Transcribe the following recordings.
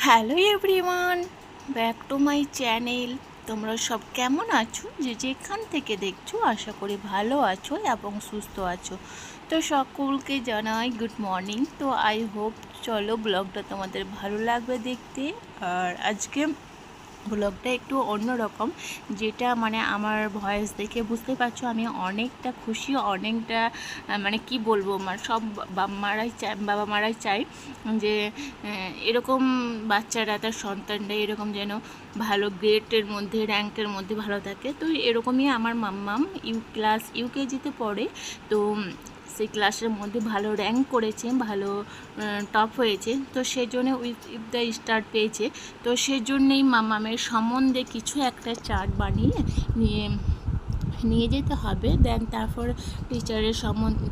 Hello everyone, back to my channel. তোমরা সব কেমন আছো? যেখান থেকে দেখছো আশা করি ভালো আছো এবং সুস্থ আছো। তো সকলকে জানাই গুড মর্নিং। তো আই হোপ চলো ব্লগটা তোমাদের ভালো লাগবে দেখতে। আর আজকে ব্লগটা একটু অন্যরকম, যেটা মানে আমার ভয়েস দেখে বুঝতে পারছো আমি অনেকটা খুশি, অনেকটা মানে কি বলবো, মানে সব বাবা মারাই চাই যে এরকম বাচ্চারা, তার সন্তানরা এরকম যেন ভালো গ্রেডের মধ্যে, র্যাঙ্কের মধ্যে ভালো থাকে। তো এরকমই আমার মাম্মাম ক্লাস ইউকেজিতে পড়ে। তো সেই ক্লাসের মধ্যে ভালো র্যাঙ্ক করেছে, ভালো টপ হয়েছে। তো সেজন্য উইথ দ্য স্টার পেয়েছে। তো সেজন্যই মাম্মামের সম্বন্ধে কিছু একটা চার্ট বানিয়ে নিয়ে যেতে হবে, দেন তারপর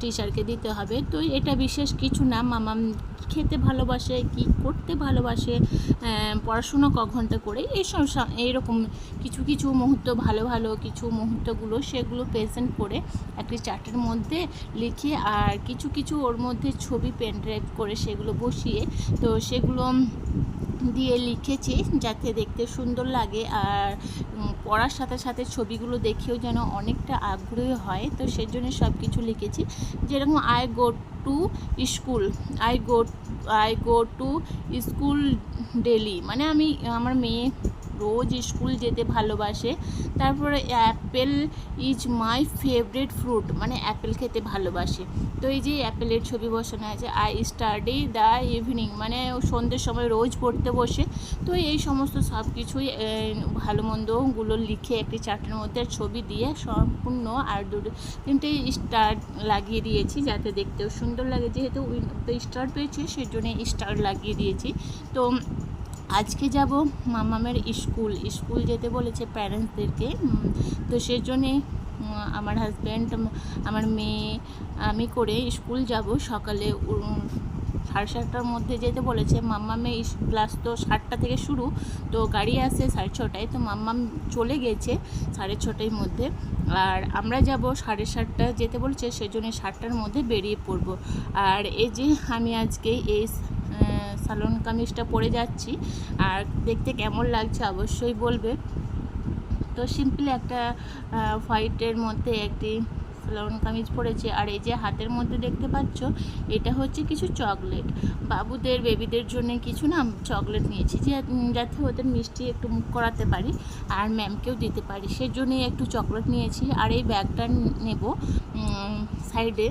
টিচারকে দিতে হবে। তো এটা বিশেষ কিছু না, মামাম খেতে ভালোবাসে, কি করতে ভালোবাসে, পড়াশুনো ক ঘন্টা করে, এইরকম কিছু কিছু মুহূর্ত, ভালো ভালো কিছু মুহূর্তগুলো সেগুলো প্রেজেন্ট করে একটি চার্টের মধ্যে লিখে, আর কিছু কিছু ওর মধ্যে ছবি পেন ড্রাইভ করে সেগুলো বসিয়ে, তো সেগুলো দিয়ে লিখেছি যাতে দেখতে সুন্দর লাগে, আর পড়ার সাথে সাথে ছবিগুলো দেখেও যেন অনেকটা আগ্রহী হয়। তো সেজন্য সব কিছু লিখেছি, যেরকম I go to school, I go to school daily, মানে আমার মেয়ে রোজ স্কুল যেতে ভালোবাসে। তারপরে Apple is my favourite fruit, মানে অ্যাপেল খেতে ভালোবাসে। তো এই যে অ্যাপেলের ছবি বসানো আছে। আই স্টাডি দ্য ইভিনিং, মানে সন্ধ্যের সময় রোজ পড়তে বসে। তো এই সমস্ত সব কিছুই ভালো মন্দগুলো লিখে একটি চার্টের মধ্যে ছবি দিয়ে সম্পূর্ণ আর তিনটে স্টার লাগিয়ে দিয়েছি যাতে দেখতেও সুন্দর লাগে। যেহেতু স্টার পেয়েছে সেজন্য স্টার লাগিয়ে দিয়েছি। তো আজকে যাব মামামের স্কুল যেতে বলেছে প্যারেন্টসদেরকে। তো সেজন্যে আমার হাজব্যান্ড, আমার মেয়ে, আমি করে স্কুল যাব। সকালে 7:30টার মধ্যে যেতে বলেছে। মাম্মামের ক্লাস তো 7টা থেকে শুরু, তো গাড়ি আসে 6:30টায়। তো মাম্মাম চলে গেছে 6:30টার মধ্যে, আর আমরা যাব 7:30 যেতে বলছে, সেজন্য 7টার মধ্যে বেরিয়ে পড়ব। আর এই যে আমি আজকে এই সালোন কামিজটা পরে যাচ্ছি, আর দেখতে কেমন লাগছে অবশ্যই বলবে। তো সিম্পলি একটা হোয়াইটের মধ্যে একটি সালোয়ার কামিজ পরেছি। আর এই যে হাতের মধ্যে দেখতে পাচ্ছ, এটা হচ্ছে কিছু চকলেট, বাবুদের বেবিদের জন্য কিছু না চকলেট নিয়েছি, যাতে ওদের মিষ্টি একটু মুখ করাতে পারি আর ম্যামকেও দিতে পারি, সেজন্যই একটু চকলেট নিয়েছি। আর এই ব্যাগটা নেব, সাইডে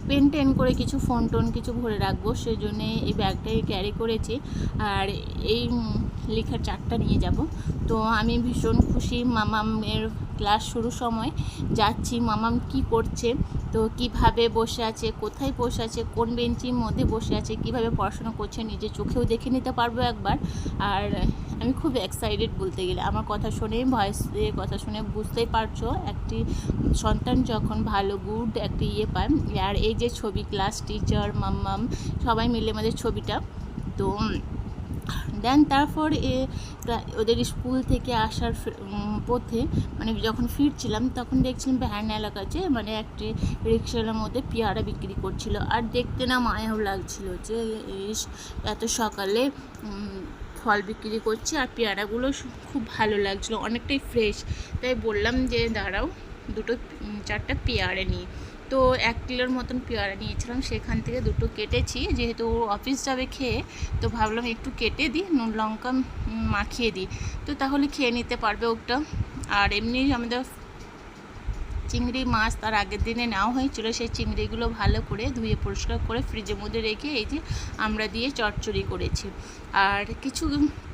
পেন টেন করে কিছু ফোন টোন কিছু ভরে রাখবো, সেই জন্যে এই ব্যাগটাই ক্যারি করেছি। আর এই লেখার চার্টটা নিয়ে যাব। তো আমি ভীষণ খুশি, মামামের ক্লাস শুরুর সময় যাচ্ছি, মামাম কি করছে, তো কিভাবে বসে আছে, কোথায় বসে আছে, কোন বেঞ্চির মধ্যে বসে আছে, কিভাবে পড়াশোনা করছে নিজের চোখেও দেখে নিতে পারবো একবার। আর আমি খুব এক্সাইটেড বলতে গেলে, আমার কথা শুনে, ভয়েসের কথা শুনে বুঝতেই পারছো একটি সন্তান যখন ভালো গুড একটি পায়। আর এই যে ছবি, ক্লাস টিচার, মাম্মাম সবাই মিলে আমাদের ছবিটা। তো দেন তারপর ওদের স্কুল থেকে আসার পথে, মানে যখন ফিরছিলাম তখন দেখছিলাম ভ্যান এলাকাতে মানে একটি রিক্সার মধ্যে পেয়ারা বিক্রি করছিল। আর দেখতে না মায়াও লাগছিল যে এত সকালে ফল বিক্রি করছে, আর পেয়ারাগুলো খুব ভালো লাগছিলো, অনেকটাই ফ্রেশ। তাই বললাম যে দাঁড়াও 4টা পেয়ারা নিই। তো 1 কিলোর মতন পেয়ারা নিয়েছিলাম, সেখান থেকে 2টো কেটেছি, যেহেতু অফিস যাবে খেয়ে, তো ভাবলাম একটু কেটে দিই, নুন লঙ্কা মাখিয়ে দিই, তো তাহলে খেয়ে নিতে পারবে ওটা। আর এমনি আমাদের চিংড়ি মাছ তার আগের দিনে নেওয়া হয়েছিল, সেই চিংড়িগুলো ভালো করে ধুয়ে পরিষ্কার করে ফ্রিজের মধ্যে রেখে এই যে আমরা দিয়ে চচ্চড়ি করেছি। আর কিছু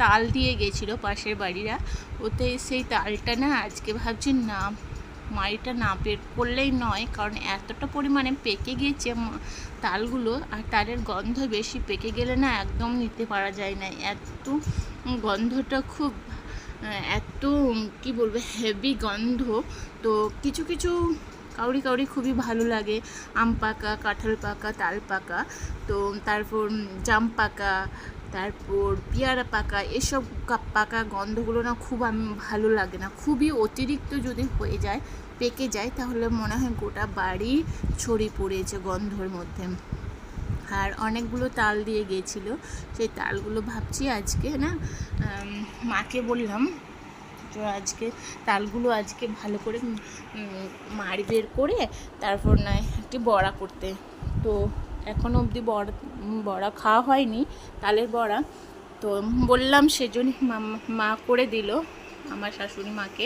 তাল দিয়ে গেছিলো পাশের বাড়িরা, ওতে সেই তালটা না আজকে ভাবছি না মাড়িটা না বের করলেই নয়, কারণ এতটা পরিমাণে পেকে গিয়েছে তালগুলো, আর তালের গন্ধ বেশি পেকে গেলে না একদম নিতে পারা যায় না, এত গন্ধটা খুব, এত কি বলবো হেভি গন্ধ। তো কিছু কিছু কাউরি খুবই ভালো লাগে, আম পাকা, কাঁঠাল পাকা, তাল পাকা, তো তারপর জাম পাকা, তারপর পেয়ারা পাকা, এসব পাকা গন্ধগুলো না খুব ভালো লাগে না, খুবই অতিরিক্ত যদি হয়ে যায়, পেকে যায়, তাহলে মনে হয় গোটা বাড়ি ছড়িয়ে পড়েছে গন্ধর মধ্যে। আর অনেকগুলো তাল দিয়ে গিয়েছিলো, সেই তালগুলো ভাবছি আজকে না মাকে বললাম তো আজকে তালগুলো আজকে ভালো করে মাড়ি বের করে তারপর নয় একটি বড়া করতে। তো এখনও অবধি বড়া খাওয়া হয়নি, তালের বড়া। তো বললাম সেজন্য মা করে দিল আমার শাশুড়ি মাকে।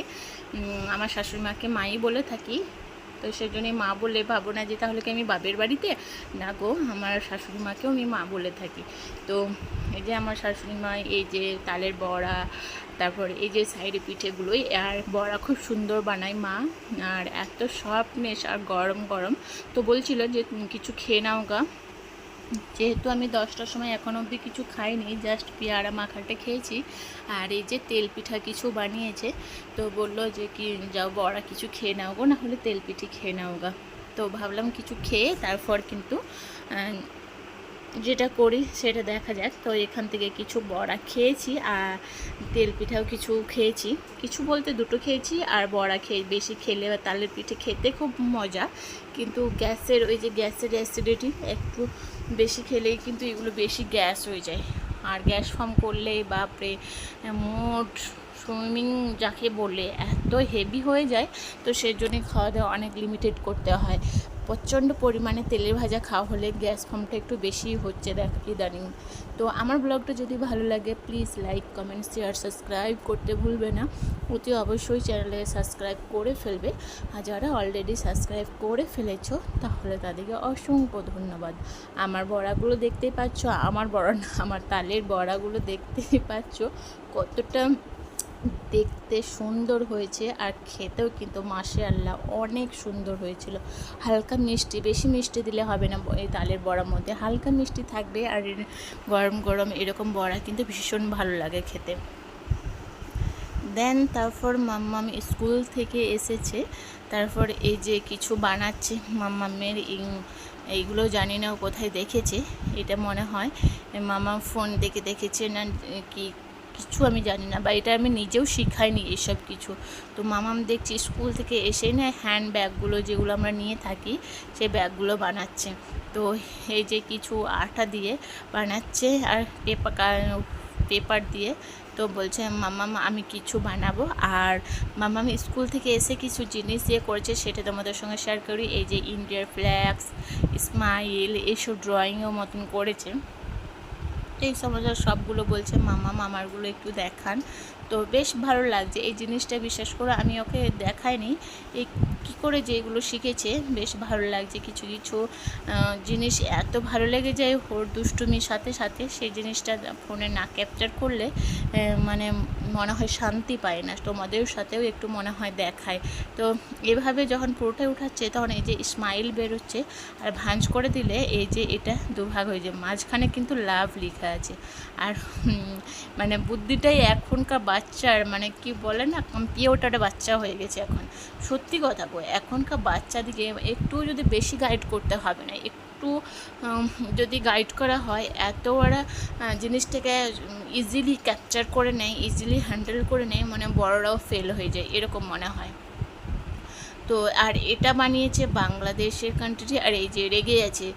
আমার শাশুড়ি মাকে মাই বলে থাকি, তো সেজন্যই মা বলে ভাবো না যে তাহলে কি আমি বাপের বাড়িতে, না গো, আমার শাশুড়ি মাকেও আমি মা বলে থাকি। তো এই যে আমার শাশুড়ি মা এই যে তালের বড়া, তারপর এই যে সাইডে পিঠেগুলোই, আর বড়া খুব সুন্দর বানায় মা, আর এত সফটনেস আর গরম গরম। তো বলছিল যে কিছু খেয়ে নাও গা, যেহেতু আমি 10টার সময় এখন অবধি কিছু খাইনি, জাস্ট পেয়ারা মাখাটা খেয়েছি। আর এই যে তেল পিঠা কিছু বানিয়েছে, তো বললো যে কি যাও বড়া কিছু খেয়ে নাও গো, না হলে তেল পিঠি খেয়ে নাও গা। তো ভাবলাম কিছু খেয়ে তারপর কিন্তু যেটা করি সেটা দেখা যাক। তো এখান থেকে কিছু বড়া খেয়েছি আর তেল পিঠাও কিছু খেয়েছি, কিছু বলতে দুটো খেয়েছি। আর বড়া বেশি খেলে বা তালের পিঠে খেতে খুব মজা, কিন্তু গ্যাসের ওই যে গ্যাসের অ্যাসিডিটি একটু বেশি খেলেই কিন্তু এগুলো বেশি গ্যাস হয়ে যায়। আর গ্যাস ফর্ম করলে বাপরে মোট সুইমিং যাকে বলে এত হেভি হয়ে যায়। তো সেজন্যই খাওয়া দাওয়া অনেক লিমিটেড করতে হয়। প্রচণ্ড পরিমাণে তেলের ভাজা খাওয়া হলে গ্যাস ফর্মটা একটু বেশি হচ্ছে দেখ ইদানিং। তো আমার ব্লগটা যদি ভালো লাগে please like comment share subscribe করতে ভুলবে না। অতি অবশ্যই চ্যানেলে সাবস্ক্রাইব করে ফেলবে, আর যারা অলরেডি সাবস্ক্রাইব করে ফেলেছো তাহলে তাদেরকে অসংখ্য ধন্যবাদ। আমার বড়াগুলো দেখতেই পাচ্ছ, আমার বড়া না, আমার তালের বড়াগুলো দেখতেই পাচ্ছ কতটা দেখতে সুন্দর হয়েছে, আর খেতেও কিন্তু মাশাআল্লাহ অনেক সুন্দর হয়েছিল। হালকা মিষ্টি, বেশি মিষ্টি দিলে হবে না এই তালের বড়ার মধ্যে, হালকা মিষ্টি থাকবে। আর গরম গরম এরকম বড়া কিন্তু ভীষণ ভালো লাগে খেতে। দেন তারপর মাম্মাম স্কুল থেকে এসেছে, তারপর এই যে কিছু বানাচ্ছে মাম্মামের এইগুলো জানি না কোথায় দেখেছে, এটা মনে হয় মামা ফোন দেখেছে না কি কিছু আমি জানি না, বা এটা আমি নিজেও শিখাইনি এসব কিছু। তো মামাম দেখছি স্কুল থেকে এসে না হ্যান্ড ব্যাগগুলো যেগুলো আমরা নিয়ে থাকি সেই ব্যাগগুলো বানাচ্ছে। তো এই যে কিছু আঠা দিয়ে বানাচ্ছে আর পেপার দিয়ে। তো বলছে মাম্মাম আমি কিছু বানাবো, আর মাম্মাম স্কুল থেকে এসে কিছু জিনিস দিয়ে করেছে সেটা তোমাদের সঙ্গে শেয়ার করি। এই যে ইন্ডিয়ার ফ্ল্যাগস, স্মাইল, এইসব ড্রয়িংয়ের মতন করেছে। এই সমস্ত সবগুলো বলছে মামা মামারগুলো একটু দেখান। তো বেশ ভালো লাগছে এই জিনিসটা, বিশ্বাস করে আমি ওকে দেখাইনি এই কী করে যে এগুলো শিখেছে, বেশ ভালো লাগছে। কিছু কিছু জিনিস এত ভালো লেগে যায় ওর দুষ্টুমির সাথে সাথে, সেই জিনিসটা ফোনে না ক্যাপচার করলে মানে মনে হয় শান্তি পায় না। তোমাদের সাথেও একটু মনে হয় দেখায়। তো এভাবে যখন পুরোটাই উঠাচ্ছে তখন এই যে স্মাইল বেরোচ্ছে, আর ভাঁজ করে দিলে এই যে এটা দুভাগ হয়ে যায়, মাঝখানে কিন্তু লাভ লেখা আছে। আর মানে বুদ্ধিটাই এখনকার বাচ্চার, মানে কি বলে না, কম্পিউটারে বাচ্চা হয়ে গেছে এখন। সত্যি কথা বই, এখনকার বাচ্চাদিকে একটু যদি বেশি গাইড করতে হবে না, একটু যদি গাইড করা হয় এত ওরা জিনিসটাকে ইজিলি ক্যাপচার করে নেয়, ইজিলি হ্যান্ডেল করে নেয়, মানে বড়রাও ফেল হয়ে যায় এরকম মনে হয়। তো আর এটা বানিয়েছে বাংলাদেশের কান্ট্রি। আর এই যে রেগে আছে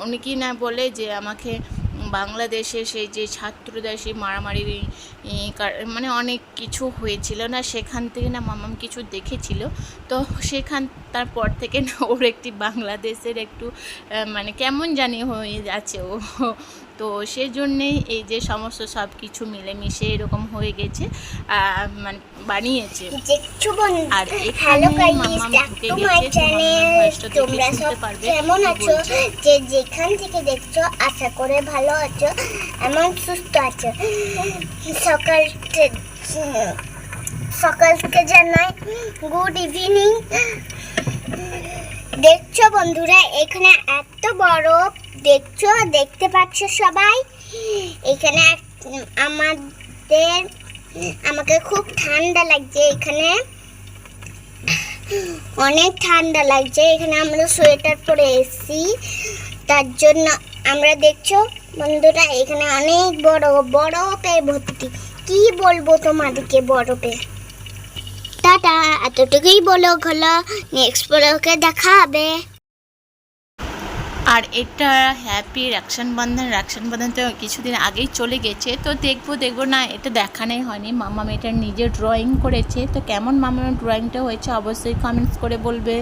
অনেকেই না বলে যে আমাকে বাংলাদেশে সেই যে ছাত্রদের সেই মারামারি মানে অনেক কিছু হয়েছিল না, সেখান থেকে না মামাম কিছু দেখেছিল। তো তারপর থেকে না ওর একটি বাংলাদেশের একটু মানে কেমন জানি হয়ে যাচ্ছে ও। তো সেজন্যেই এই যে সমস্ত সব কিছু মিলেমিশে এরকম হয়ে গেছে, মানে বানিয়েছে। আর এখানে মাম্মাম ঢুকে গেছে, তোমরা সব কেমন আছো, যে যেখান থেকে দেখছো আশা করে ভালো আছো, এমন সুস্থ আছো। সকালকে জানাই গুড ইভিনিং। দেখছো বন্ধুরা এখানে এত বরফ দেখছো, দেখতে পাচ্ছ সবাই। এখানে আমাকে খুব ঠান্ডা লাগছে, এখানে অনেক ঠান্ডা লাগছে। এখানে আমরা সোয়েটার পরে এসেছি, তার জন্য আমরা দেখছো বন্ধুরা এখানে অনেক বরফে ভর্তি। কি বলবো তোমাদেরকে বরফে। টাটা, এতটুকুই বলো হলো, নেক্সট ব্লগে দেখা হবে। আর এটা হ্যাপি রক্ষাবন্ধন তো কিছুদিন আগেই চলে গেছে, তো দেখবো না, এটা দেখানোই হয়নি। মাম্মাম এটা নিজে ড্রয়িং করেছে, তো কেমন মাম্মামের ড্রয়িংটা হয়েছে অবশ্যই কমেন্টস করে বলবে।